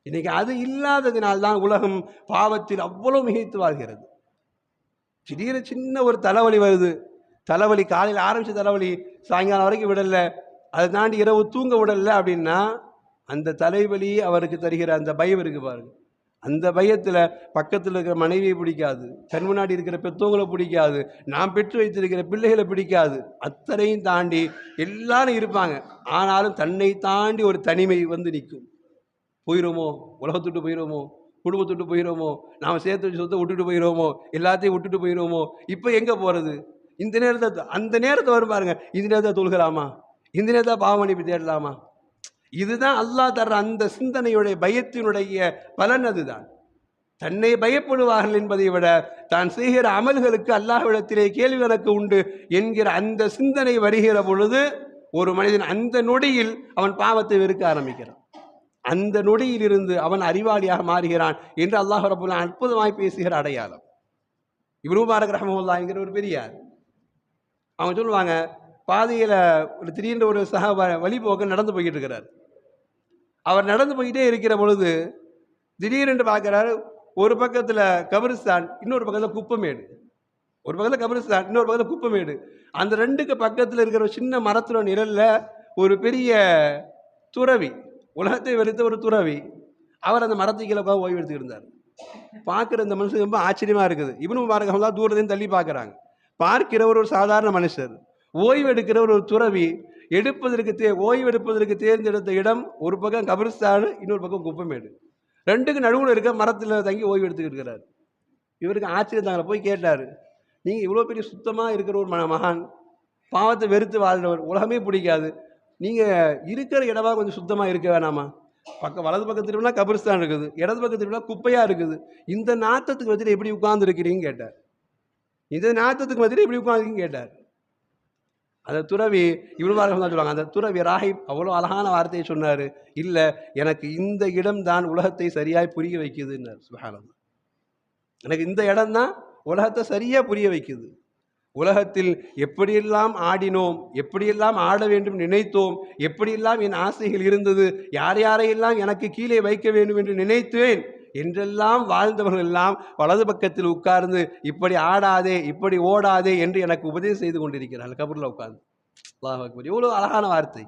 [SPEAKER 1] இன்னைக்கு அது இல்லாததினால்தான் உலகம் பாவத்தில் அவ்வளோ மிகைத்து வாழ்கிறது. திடீர்னு சின்ன ஒரு தலைவலி வருது, தலைவலி காலையில் ஆரம்பித்த தலைவலி சாயங்காலம் வரைக்கும் விடலை, அதை தாண்டி இரவு தூங்க விடலை அப்படின்னா அந்த தலைவலி அவருக்கு தருகிற அந்த பயம் இருக்கு பாருங்க. அந்த பயத்தில் பக்கத்தில் இருக்கிற மனைவியை பிடிக்காது, கண் முன்னாடி இருக்கிற பெற்றவங்களை பிடிக்காது, நாம் பெற்று வைத்திருக்கிற பிள்ளைகளை பிடிக்காது, அத்தனையும் தாண்டி எல்லாரும் இருப்பாங்க. ஆனாலும் தன்னை தாண்டி ஒரு தனிமை வந்து நிற்கும். போயிடுவோமோ, உலகத்துட்டு போயிடுவோமோ, குடும்பத்துட்டு போயிடுவோமோ, நாம் சேர்த்து வச்சு சொத்தை விட்டுட்டு போயிடுவோமோ, எல்லாத்தையும் விட்டுட்டு போயிடுவோமோ, இப்போ எங்கே போகிறது? இந்த நேரத்தை அந்த நேரத்தை வரும் பாருங்க, இந்த நேரத்தை தொழுகலாமா, இந்த நேரத்தை பாவமன்னிப்பு தேடலாமா? இதுதான் அல்லாஹ் தர்ற அந்த சிந்தனையுடைய பயத்தினுடைய பலன். அதுதான் தன்னை பயப்படுவார்கள் என்பதை விட தான் செய்கிற அமல்களுக்கு அல்லாஹ்விடத்திலே கேள்வி கணக்கு உண்டு என்கிற அந்த சிந்தனை வருகிற பொழுது ஒரு மனிதன் அந்த நொடியில் அவன் பாவத்தை வெறுக்க ஆரம்பிக்கிறான். அந்த நொடியில் இருந்து அவன் அறிவாளியாக மாறுகிறான் என்று அல்லாஹ் ரப்பல் ஆலமீன் அற்புதமாய் பேசுகிற அடையாளம். இப்னு முபாரக் ரஹ்மத்துல்லாஹி என்கிற ஒரு பெரியார் அவங்க சொல்லுவாங்க, பாதையில் திடீர்னு ஒரு வழிபோக்க நடந்து போய்கிட்டு இருக்கிறார். அவர் நடந்து போயிட்டே இருக்கிற பொழுது திடீரென்று பார்க்குறாரு, ஒரு பக்கத்தில் கபிரிஸ்தான், இன்னொரு பக்கத்தில் குப்பமேடு. ஒரு பக்கத்தில் கபிரிஸ்தான், இன்னொரு பக்கத்தில் குப்பமேடு. அந்த ரெண்டுக்கு பக்கத்தில் இருக்கிற ஒரு சின்ன மரத்துல நிழல்ல ஒரு பெரிய துறவி, உலகத்தை வெறுத்த ஒரு துறவி, அவர் அந்த மரத்துக்கு கீழே உட்காந்து ஓய்வு எடுத்துக்கிட்டு இருந்தார். பார்க்குற இந்த மனுஷன் ரொம்ப ஆச்சரியமா இருக்குது. இப்னு முபாரக் ரஹ்மத்துல்லாஹ் தூரத்தையும் தள்ளி பார்க்குறாங்க. பார்க்கிறவர் ஒரு சாதாரண மனுஷர், ஓய்வு எடுக்கிறவர் ஒரு துறவி. ஓய்வு எடுப்பதற்கு தேர்ந்தெடுத்த இடம் ஒரு பக்கம் கபிரிஸ்தான், இன்னொரு பக்கம் குப்பமேடு. ரெண்டுக்கு நடுவில் இருக்க மரத்தில் தங்கி ஓய்வு எடுத்துக்கிட்டு இருக்கிறார். இவருக்கு ஆச்சரியம் தாங்கள, போய் கேட்டார், நீங்கள் இவ்வளோ பெரிய சுத்தமாக இருக்கிற ஒரு மகான், பாவத்தை வெறுத்து வாழ்றவர், உலகமே பிடிக்காது, நீங்கள் இருக்கிற இடமா கொஞ்சம் சுத்தமாக இருக்க வேணாமா? வலது பக்கத்து திருவிழா கபிரிஸ்தான் இருக்குது, இடது பக்கத்து திருவிழா குப்பையாக இருக்குது, இந்த நாத்தத்துக்கு வச்சுட்டு எப்படி உட்கார்ந்து இருக்கிறீங்க கேட்டார். இந்த நாத்தத்துக்கு வச்சுட்டு எப்படி உட்காந்துருக்கீங்க கேட்டார். அந்த துறவி இவ்வளோ தான் சொல்லுவாங்க, அந்த துறவி ராஹிப் அவ்வளோ அழகான வார்த்தையை சொன்னார், இல்லை எனக்கு இந்த இடம் தான் உலகத்தை சரியாய் புரிய வைக்குதுன்னார். சுப்ஹானல்லாஹ், எனக்கு இந்த இடம் தான் உலகத்தை சரியாக புரிய வைக்குது. உலகத்தில் எப்படியெல்லாம் ஆடினோம், எப்படியெல்லாம் ஆட வேண்டும் நினைத்தோம், எப்படியெல்லாம் என் ஆசைகள் இருந்தது, யார் யாரையெல்லாம் எனக்கு கீழே வைக்க வேண்டும் என்று நினைத்தேன் என்றெல்லாம் வாழ்ந்தவர்கள் எல்லாம் வலது பக்கத்தில் உட்கார்ந்து இப்படி ஆடாதே, இப்படி ஓடாதே என்று எனக்கு உபதேசம் செய்து கொண்டிருக்கிறார்கள் கபூரில் உட்கார்ந்து. அல்லாஹ் அக்பர், எவ்வளோ அழகான வார்த்தை.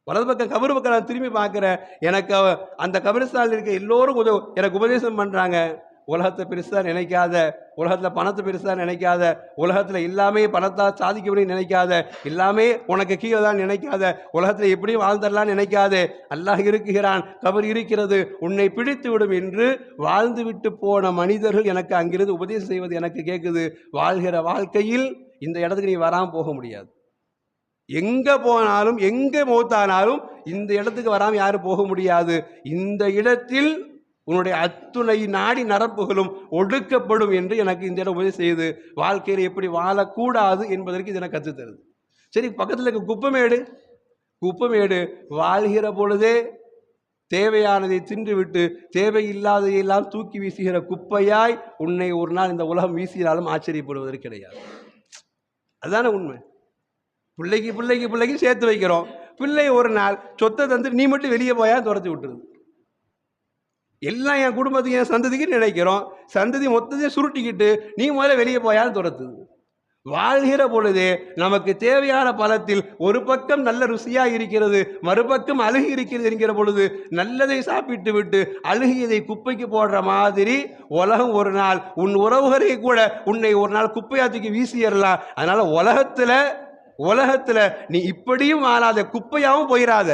[SPEAKER 1] வலது பக்கம் கபூர் பக்கம் நான் திரும்பி பார்க்குறேன், எனக்கு அந்த கபிரிஸ்தானில் இருக்க எல்லோரும் எனக்கு உபதேசம் பண்ணுறாங்க, உலகத்தை பெருசாக நினைக்காத, உலகத்தில் பணத்தை பெருசாக நினைக்காத, உலகத்தில் எல்லாமே பணத்தால் சாதிக்க முடியும் நினைக்காத, எல்லாமே உனக்கு கீழே தான் நினைக்காத, உலகத்தில் எப்படியும் வாழ்ந்தரலாம் நினைக்காதே, அல்லாஹ் இருக்குகிறான், கபர் இருக்கிறது, உன்னை பிடித்து விடும் என்று வாழ்ந்து விட்டு போன மனிதர்கள் எனக்கு அங்கிருந்து உபதேசம் செய்வது எனக்கு கேட்குது. வாழ்கிற வாழ்க்கையில் இந்த இடத்துக்கு நீ வராமல் போக முடியாது. எங்கே போனாலும், எங்கே மௌத்தானாலும் இந்த இடத்துக்கு வராமல் யாரும் போக முடியாது. இந்த இடத்தில் உன்னுடைய அத்துணை நாடி நரம்புகளும் ஒடுக்கப்படும் என்று எனக்கு இந்த இடம் உதவி செய்து வாழ்க்கையில் எப்படி வாழக்கூடாது என்பதற்கு இது எனக்கு கற்றுத்தருது. சரி, பக்கத்தில் இருக்க குப்பமேடு வாழ்கிற பொழுதே தேவையானதை தின்று விட்டு தேவையில்லாதையெல்லாம் தூக்கி வீசுகிற குப்பையாய் உன்னை ஒரு நாள் இந்த உலகம் வீசினாலும் ஆச்சரியப்படுவதற்கு கிடையாது. அதுதானே உண்மை. பிள்ளைக்கு சேர்த்து வைக்கிறோம், பிள்ளை ஒரு நாள் சொத்தை தந்து நீ மட்டும் வெளியே போயா துரத்தி விட்டுருது. எல்லாம் என் குடும்பத்துக்கு என் சந்ததிக்கு நினைக்கிறோம், சந்ததி மொத்தத்தையும் சுருட்டிக்கிட்டு நீ முதல்ல வெளியே போயான்னு துரத்துது. வாழ்கிற பொழுதே நமக்கு தேவையான பழத்தில் ஒரு பக்கம் நல்ல ருசியாக இருக்கிறது, மறுபக்கம் அழுகி இருக்கிறது என்கிற பொழுது நல்லதை சாப்பிட்டு விட்டு அழுகியதை குப்பைக்கு போடுற மாதிரி உலகம் ஒரு நாள் உன் உறவுகளை கூட உன்னை ஒரு நாள் குப்பையாத்துக்கு வீசிடலாம். அதனால உலகத்துல நீ இப்படியும் வாழாத, குப்பையாகவும் போயிடாத.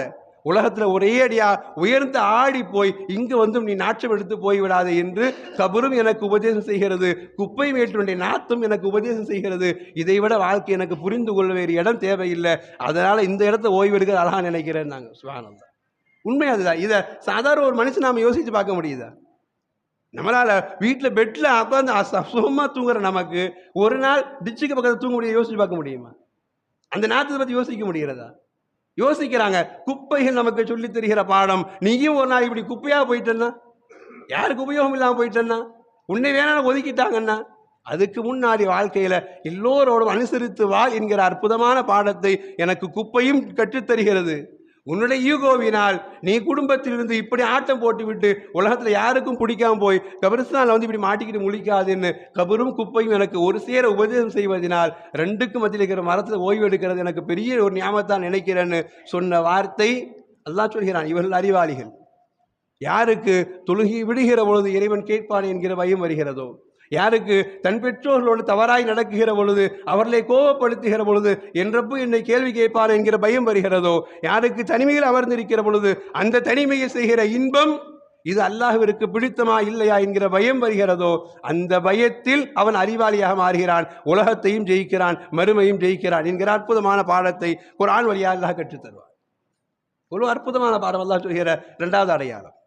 [SPEAKER 1] உலகத்தில் ஒரே அடியா உயர்ந்து ஆடி போய் இங்கு வந்தும் நீ நாற்றம் எடுத்து போய்விடாது என்று கபரும் எனக்கு உபதேசம் செய்கிறது, குப்பை மேட்டுடைய நாத்தும் எனக்கு உபதேசம் செய்கிறது. இதைவிட வாழ்க்கை எனக்கு புரிந்து கொள்ள வேறு இடம் தேவையில்லை, அதனால இந்த இடத்த ஓய்வு எடுக்க அழகா நினைக்கிறேன். நாங்கள் சுப்ஹானல்லாஹ், உண்மை அதுதான். இதை சாதாரண ஒரு மனுஷன் நாம யோசிச்சு பார்க்க முடியுதா? நம்மளால வீட்டில் பெட்டில் உட்காந்து சுகமாக தூங்குற நமக்கு ஒரு நாள் டிச்சுக்கு பக்கத்தில் தூங்க முடிய யோசிச்சு பார்க்க முடியுமா? அந்த நாட்டத்தை பற்றி யோசிக்க முடிகிறதா? யோசிக்கிறாங்க. குப்பைகள் நமக்கு சொல்லி தருகிற பாடம். நீயும் ஒரு நாள் இப்படி குப்பையாக போயிட்டேன்னா, யாருக்கு உபயோகம் இல்லாமல் போயிட்டேன்னா, உன்னை வேணாலும் ஒதுக்கிட்டாங்கன்னா, அதுக்கு முன்னாடி வாழ்க்கையில் எல்லோரோடும் அனுசரித்து வாழ் என்கிற அற்புதமான பாடத்தை எனக்கு குப்பையும் கற்றுத்தருகிறது. உன்னுடைய ஈகோவினால் நீ குடும்பத்திலிருந்து இப்படி ஆட்டம் போட்டு விட்டு உலகத்தில் யாருக்கும் பிடிக்காம போய் கபிரிஸ்தானில் வந்து இப்படி மாட்டிக்கிட்டு முழிக்காதுன்னு கபரும் குப்பையும் எனக்கு ஒரு சேர உபதேசம் செய்வதனால் ரெண்டுக்கும் மத்தியில் இருக்கிற மரத்தில் ஓய்வு எடுக்கிறது எனக்கு பெரிய ஒரு ஞாபகத்தான் நினைக்கிறேன்னு சொன்ன வார்த்தை அல்லாஹ் சொல்கிறான். இவர்கள் அறிவாளிகள். யாருக்கு தொழுகை விடுகிற பொழுது இறைவன் கேட்பான் என்கிற பயம் வருகிறதோ, யாருக்கு தன் பெற்றோர்களோடு தவறாய் நடக்குகிற பொழுது அவர்களை கோபப்படுத்துகிற பொழுது என்றப்போ என்னை கேள்வி கேட்பார் என்கிற பயம் வருகிறதோ, யாருக்கு தனிமையில் அமர்ந்திருக்கிற பொழுது அந்த தனிமையை செய்கிற இன்பம் இது அல்லாஹ்விற்கு பிடித்தமா இல்லையா என்கிற பயம் வருகிறதோ, அந்த பயத்தில் அவன் அறிவாளியாக மாறுகிறான், உலகத்தையும் ஜெயிக்கிறான், மறுமையும் ஜெயிக்கிறான் என்கிற அற்புதமான பாடத்தை குர்ஆன் வழியாக அல்லாஹ் கற்றுத்தருவார். ஒரு அற்புதமான பாடம் அல்லாஹ் சொல்கிற இரண்டாவது அடையாளம்.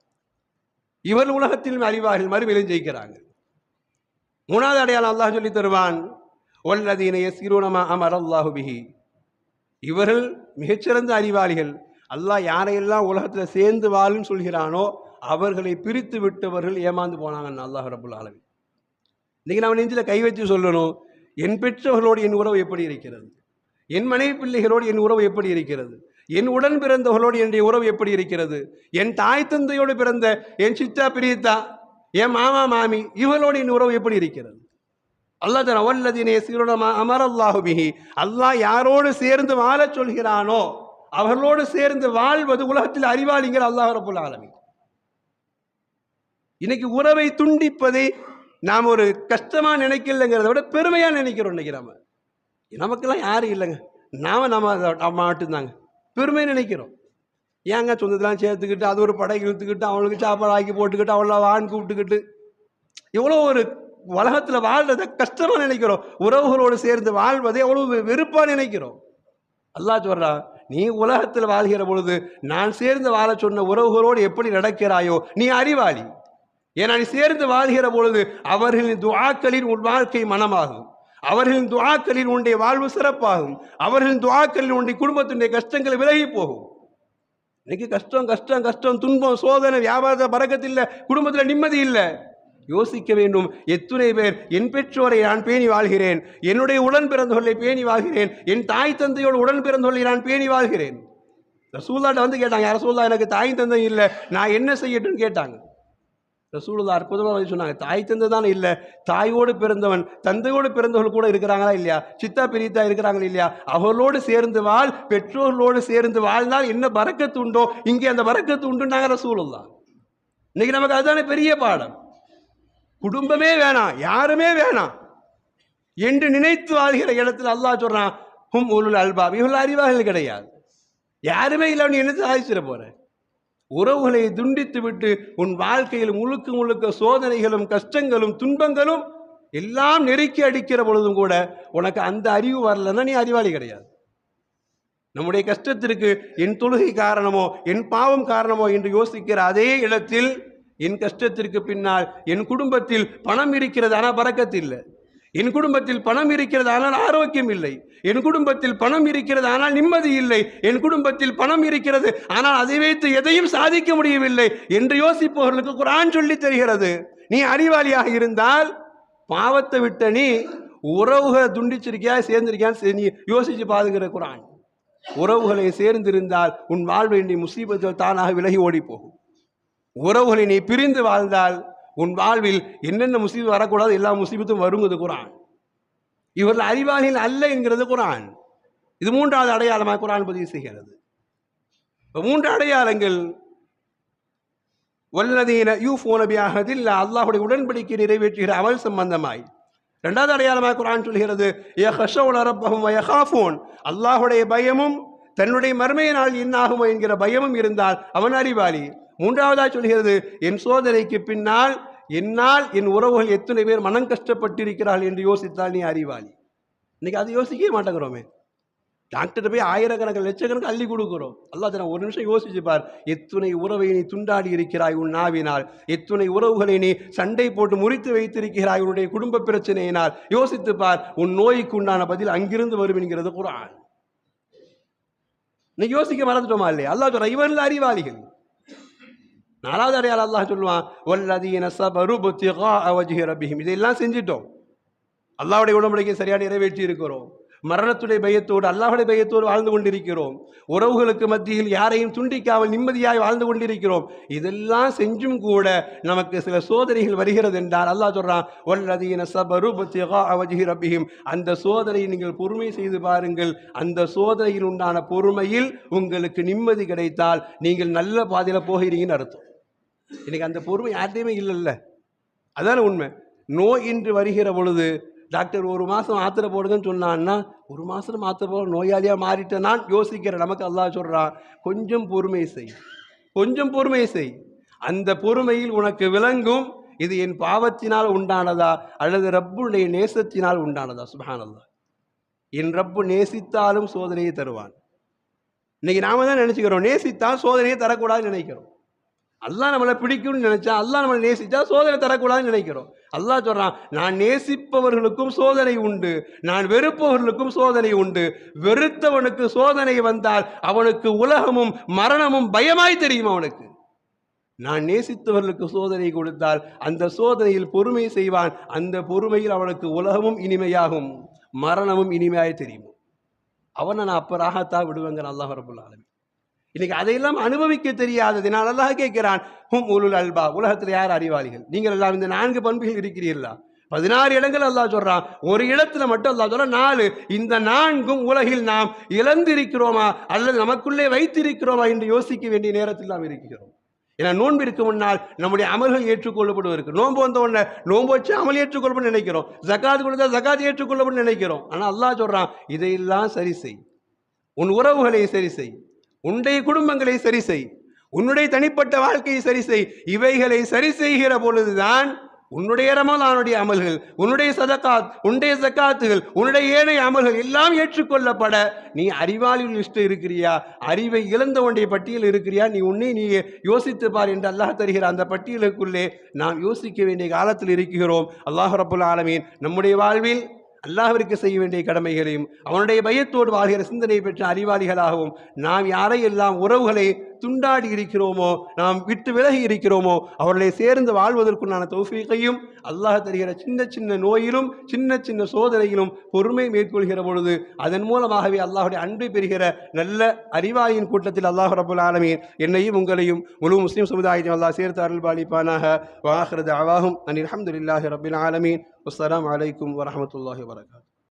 [SPEAKER 1] இவர்கள் உலகத்திலும் அறிவார்கள், மறுமையிலும் ஜெயிக்கிறாங்க. மூணாவது அடையாளம் அல்லாஹ் சொல்லி தருவான், வல்லதீன யஸ்கிரூன மா அமரல்லாஹு பிஹி. இவர்கள் மிகச்சிறந்த அறிவாளிகள். அல்லாஹ் யாரையெல்லாம் உலகத்தில் சேர்ந்து வாழும் சொல்கிறானோ அவர்களை பிரித்து விட்டவர்கள் ஏமாந்து போனாங்கன்னு அல்லாஹ் ரப்புல் ஆலமீன். இன்னைக்கு நம்ம நெஞ்சில் கை வச்சு சொல்லணும், என் பெற்றவர்களோடு என் உறவு எப்படி இருக்கிறது, என் மனைவி பிள்ளைகளோடு என் உறவு எப்படி இருக்கிறது, என் உடன் பிறந்தவர்களோடு என்னுடைய உறவு எப்படி இருக்கிறது, என் தாய் தந்தையோடு பிறந்த என் சித்தா பிரியத்தா, என் மாமா மாமி, இவர்களோடு என் உறவு எப்படி இருக்கிறது? அல்லாஹ் தஆலா வல்லதீன யஸீருன மா அமரல்லாஹு பிஹி, அல்லாஹ் யாரோடு சேர்ந்து வாழச் சொல்கிறானோ அவர்களோடு சேர்ந்து வாழ்வது உலகத்தில் அறிவாளிகள் அல்லாஹ் ரப்பல் ஆலமீன். இன்னைக்கு உறவை துண்டிப்பதை நாம் ஒரு கஷ்டமா நினைக்கலங்கிறத விட பெருமையா நினைக்கிறோம். இன்னைக்கு நமக்கெல்லாம் யாரும் இல்லைங்க, நம்ம மட்டும்தாங்க பெருமை நினைக்கிறோம். ஏங்க சொந்தத்தெல்லாம் சேர்த்துக்கிட்டு அது ஒரு படை இழுத்துக்கிட்டு அவங்களுக்கு சாப்பாடு ஆக்கி போட்டுக்கிட்டு அவளை வான் கூப்பிட்டுக்கிட்டு எவ்வளோ ஒரு உலகத்தில் வாழ்றதை கஷ்டமா நினைக்கிறோம். உறவுகளோடு சேர்ந்து வாழ்வதை எவ்வளவு வெறுப்பா நினைக்கிறோம். அல்லாஹ் சொல்றான், நீ உலகத்தில் வாழ்கிற பொழுது நான் சேர்ந்து வாழ சொன்ன உறவுகளோடு எப்படி நடக்கிறாயோ நீ அறிவாளி. ஏன்னா நீ சேர்ந்து வாழ்கிற பொழுது அவர்களின் துஆக்களின் உன் வாழ்க்கை மனமாகும், அவர்களின் துஆக்களில் உன்னுடைய வாழ்வு சிறப்பாகும், அவர்களின் துஆக்களில் உன்னுடைய குடும்பத்தினுடைய கஷ்டங்கள் விலகி போகும். இன்னைக்கு கஷ்டம் கஷ்டம் கஷ்டம், துன்பம், சோதனை, வியாபார பறக்கத்தில் குடும்பத்தில் நிம்மதி இல்லை. யோசிக்க வேண்டும், எத்துணை பேர் என் பெற்றோரை நான் பேணி வாழ்கிறேன், என்னுடைய உடன் பிறந்தவர்களை பேணி வாழ்கிறேன், என் தாய் தந்தையோடு உடன் பிறந்தவர்களை நான் பேணி வாழ்கிறேன். ரசூலுல்லாஹ்ட்ட வந்து கேட்டாங்க, யா ரசூலுல்லாஹ் எனக்கு தாய் தந்தை இல்லை, நான் என்ன செய்யட்டும்னு கேட்டாங்க. ரசூலுல்லாஹ் அற்புதமாக சொன்னாங்க, தாய் தந்தை தானே இல்லை, தாயோடு பிறந்தவன் தந்தையோடு பிறந்தவர்கள் கூட இருக்கிறாங்களா இல்லையா, சித்தா பிரித்தா இருக்கிறாங்களா இல்லையா, அவர்களோடு சேர்ந்து வாழ், பெற்றோர்களோடு சேர்ந்து வாழ்ந்தால் என்ன பரக்கத்து உண்டோ இங்கே அந்த பரக்கத்து உண்டுன்னாங்க ரசூலுல்லாஹ். இன்னைக்கு நமக்கு அதுதானே பெரிய பாடம். குடும்பமே வேணாம், யாருமே வேணாம் என்று நினைத்து வாழ்கிற இடத்துல அல்லாஹ் சொல்றான், ஹும் உலுல் அல்பாப், இவர்கள் அறிவாளிகள் கிடையாது, யாருமே இல்லை, நீ என்ன சாதிச்சிட போற? உறவுகளை துண்டித்து விட்டு உன் வாழ்க்கையில் முழுக்க முழுக்க சோதனைகளும் கஷ்டங்களும் துன்பங்களும் எல்லாம் நெருக்கி அடிக்கிற பொழுதும் கூட உனக்கு அந்த அறிவு வரலன்னா நீ அறிவாளி கிடையாது. நம்முடைய கஷ்டத்திற்கு என் தொழுகை காரணமோ என் பாவம் காரணமோ என்று யோசிக்கிற அதே இடத்தில் என் கஷ்டத்திற்கு பின்னால் என் குடும்பத்தில் பணம் இருக்கிறது ஆனால் பரக்கத்து இல்லை, என் குடும்பத்தில் பணம் இருக்கிறது ஆனால் ஆரோக்கியம் இல்லை, என் குடும்பத்தில் பணம் இருக்கிறது ஆனால் நிம்மதி இல்லை, என் குடும்பத்தில் பணம் இருக்கிறது ஆனால் அதை வைத்து எதையும் சாதிக்க முடியவில்லை என்று யோசிப்பவர்களுக்கு குர்ஆன் சொல்லி தருகிறது. நீ அறிவாளியாக இருந்தால் பாவத்தை விட்ட நீ உறவுகளை துண்டிச்சிருக்கியா சேர்ந்திருக்கியா நீ யோசிச்சு பாதுகிற குர்ஆன். உறவுகளை சேர்ந்திருந்தால் உன் வாழ்வை நீ முசீபத்தில் தானாக விலகி ஓடி போகும். உறவுகளை நீ பிரிந்து வாழ்ந்தால் உன் வாழ்வில் என்னென்ன முசீபத் வரக்கூடாது எல்லா முசீபத்தும் வருங்கிறது குர்ஆன். இவர்கள் அறிவாளிகள் அல்ல என்கிறது குர்ஆன். இது மூன்றாவது அடையாளமாக குர்ஆன் பதிவு செய்கிறது. மூன்று அடையாளங்கள், வல்லதீன யூஃபூன பிஅஹதில்லாஹ், அல்லாஹ்வுடைய உடன்படிக்கை நிறைவேற்றுகிற அமல் சம்பந்தமாய். இரண்டாவது அடையாளமாக குர்ஆன் சொல்கிறது, யஹ்ஷவுன ரப்பஹும் வ யகாஃபூன், அல்லாஹ்வுடைய பயமும் தன்னுடைய மறுமை நாள் என்னாகுமோ என்கிற பயமும் இருந்தால் அவன் அறிவாளி. மூன்றாவதாக சொல்கிறது, என் சோதனைக்கு பின்னால் என்னால் என் உறவுகள் எத்தனை பேர் மனம் கஷ்டப்பட்டிருக்கிறார்கள் என்று யோசித்தால் நீ அறிவாளி. இன்னைக்கு அதை யோசிக்கவே மாட்டேங்கிறோமே. டாக்டர் போய் ஆயிரக்கணக்கில் லட்சக்கணக்கு அள்ளி கொடுக்குறோம். அல்லாஹ் தஆலா ஒரு நிமிஷம் யோசிச்சு பார், எத்துணை உறவை நீ துண்டாடி இருக்கிறாய் உன் நாவினால், எத்துணை உறவுகளை நீ சண்டை போட்டு முறித்து வைத்திருக்கிறாய் உன்னுடைய குடும்ப பிரச்சனையினால். யோசித்து பார், உன் நோய்க்கு உண்டான பதில் அங்கிருந்து வரும் என்கிறது குர்ஆன். நீ யோசிக்க மறந்துட்டோமா இல்லையா? அல்லாஹ் சொல்றான், இவர்கள் அறிவாளிகள். நாலாவது அடையாளம் அல்லாஹ் சொல்லுவான், வல்லதீன ஸபரு பித்திகாஅ வஜ்ஹி ரப்பிஹிம், இதெல்லாம் செஞ்சிட்டோம், அல்லாஹ்வுடைய உடன்படிக்கை சரியாக நிறைவேற்றி இருக்கிறோம், மரணத்துடைய பயத்தோடு அல்லாஹ்வுடைய பயத்தோடு வாழ்ந்து கொண்டிருக்கிறோம், உறவுகளுக்கு மத்தியில் யாரையும் துண்டிக்காமல் நிம்மதியாய் வாழ்ந்து கொண்டிருக்கிறோம். இதெல்லாம் செஞ்சும் கூட நமக்கு சில சோதனைகள் வருகிறது என்றால் அல்லாஹ் சொல்றான், வல்லதீன ஸபரு பித்திகாஅ வஜ்ஹி ரப்பிஹிம், அந்த சோதனையை நீங்கள் பொறுமை செய்து பாருங்கள், அந்த சோதனையில் உண்டான பொறுமையில் உங்களுக்கு நிம்மதி கிடைத்தால் நீங்கள் நல்ல பாதையில் போகிறீங்கன்னு அர்த்தம். இன்னைக்கு அந்த பொறுமை யார்ட்டையுமே இல்லைல்ல, அதான உண்மை. நோய் இன்று வருகிற பொழுது டாக்டர் ஒரு மாதம் மாத்திரை போடுங்கன்னு சொன்னான்னா ஒரு மாதம் மாத்திரை போட நோயாளியாக மாறிட்டேன் நான் யோசிக்கிறேன். நமக்கு அல்லாஹ் சொல்கிறான், கொஞ்சம் பொறுமை செய், கொஞ்சம் பொறுமை செய், அந்த பொறுமையில் உனக்கு விளங்கும் இது என் பாவத்தினால் உண்டானதா அல்லது ரப்புடைய நேசத்தினால் உண்டானதா. சுப்ஹானல்லாஹ், என் ரப்பு நேசித்தாலும் சோதனையை தருவான். இன்னைக்கு நாம தான் நினச்சிக்கிறோம், நேசித்தால் சோதனையை தரக்கூடாதுன்னு நினைக்கிறோம். அல்லாஹ் நம்மளை பிடிக்கும்னு நினைச்சா, அல்லாஹ் நம்மளை நேசித்தா சோதனை தரக்கூடாதுன்னு நினைக்கிறோம். அல்லாஹ் சொல்றான், நான் நேசிப்பவர்களுக்கும் சோதனை உண்டு, நான் வெறுப்பவர்களுக்கும் சோதனை உண்டு. வெறுத்தவனுக்கு சோதனை வந்தால் அவனுக்கு உலகமும் மரணமும் பயமாய் தெரியும் அவனுக்கு. நான் நேசித்தவர்களுக்கு சோதனை கொடுத்தால் அந்த சோதனையில் பொறுமை செய்வான், அந்த பொறுமையில் அவனுக்கு உலகமும் இனிமையாகும் மரணமும் இனிமையாய் தெரியும். அவனை நான் அப்ப ராகத்தா விடுவேங்கிற அல்லாஹ் ரப்பல் ஆலமீன். இன்னைக்கு அதையெல்லாம் அனுபவிக்க தெரியாததினால் அல்லாஹ் கேட்கிறான், ஹும் உலுல் அல்பா, உலகத்தில் யார் அறிவாளிகள்? நீங்கள் எல்லாம் இந்த 4 பண்புகள் இருக்கிறீர்களா? 16 இடங்கள் அல்லாஹ் சொல்றான், ஒரு இடத்துல மட்டும் அல்லாஹ் சொல்றான் 4. இந்த 4ம் உலகில் நாம் இழந்திருக்கிறோமா அல்லது நமக்குள்ளே வைத்திருக்கிறோமா என்று யோசிக்க வேண்டிய நேரத்தில் நாம் இருக்கிறோம். ஏன்னா நோன்பிற்கு முன்னால் நம்முடைய அமல்கள் ஏற்றுக்கொள்ளப்படுவதற்கு, நோன்பு வந்த உடனே நோன்பு வச்சு அமல் ஏற்றுக்கொள்ளப்படும் நினைக்கிறோம், ஜகாத் கொடுத்தா ஜகாத் ஏற்றுக்கொள்ளப்படும் நினைக்கிறோம். ஆனால் அல்லாஹ் சொல்றான், இதையெல்லாம் சரி செய், உன் உறவுகளை சரி செய், உன்னுடைய குடும்பங்களை சரி செய், உன்னுடைய தனிப்பட்ட வாழ்க்கையை சரி செய். இவைகளை சரி செய்கிற பொழுதுதான் உன்னுடைய ரமலானுடைய அமல்கள், உன்னுடைய சதகாத், உன்னுடைய ஜகாத்துகள், உன்னுடைய ஏனைய அமல்கள் எல்லாம் ஏற்றுக்கொள்ளப்பட நீ அறிவாளி லிஸ்ட் இருக்கிறியா, அறிவை இழந்தவனுடைய பட்டியல் இருக்கிறியா, நீ உன்னை நீ யோசித்து பார் என்று அல்லாஹ் தருகிற அந்த பட்டியலுக்குள்ளே நாம் யோசிக்க வேண்டிய காலத்தில் இருக்கிறோம். அல்லாஹ் ரப்புல் ஆலமீன் நம்முடைய வாழ்வில் அல்லாஹ்விற்கு செய்ய வேண்டிய கடமைகளையும் அவனுடைய பயத்தோடு வாழ்கிற சிந்தனை பெற்ற அறிவாளிகளாகவும், நாம் யாரையெல்லாம் உறவுகளை துண்டாடி இருக்கிறோமோ, நாம் விட்டு விலகி இருக்கிறோமோ, அவர்களை சேர்ந்து வாழ்வதற்குண்டான தௌஃபீகையும் அல்லாஹ் தருகிற சின்ன சின்ன நோயிலும் சின்ன சின்ன சோதனையிலும் பொறுமை மேற்கொள்கிற பொழுது அதன் மூலமாகவே அல்லாஹுடைய அன்பை பெறுகிற நல்ல அறிவாளியின் கூட்டத்தில் அல்லாஹ் ரப்புல் ஆலமீன் என்னையும் உங்களையும் முழு முஸ்லிம் சமுதாயத்தையும் அல்லாஹ் சேர்த்து அருள் பாலிப்பானாக. வாஹிரு தஅவாஹும் அனில் ஹம்துலில்லாஹி ரப்பில் ஆலமீன். அஸ்ஸலாமு அலைக்கும் வரஹ்மத்துல்லாஹி வபரகாத்துஹு.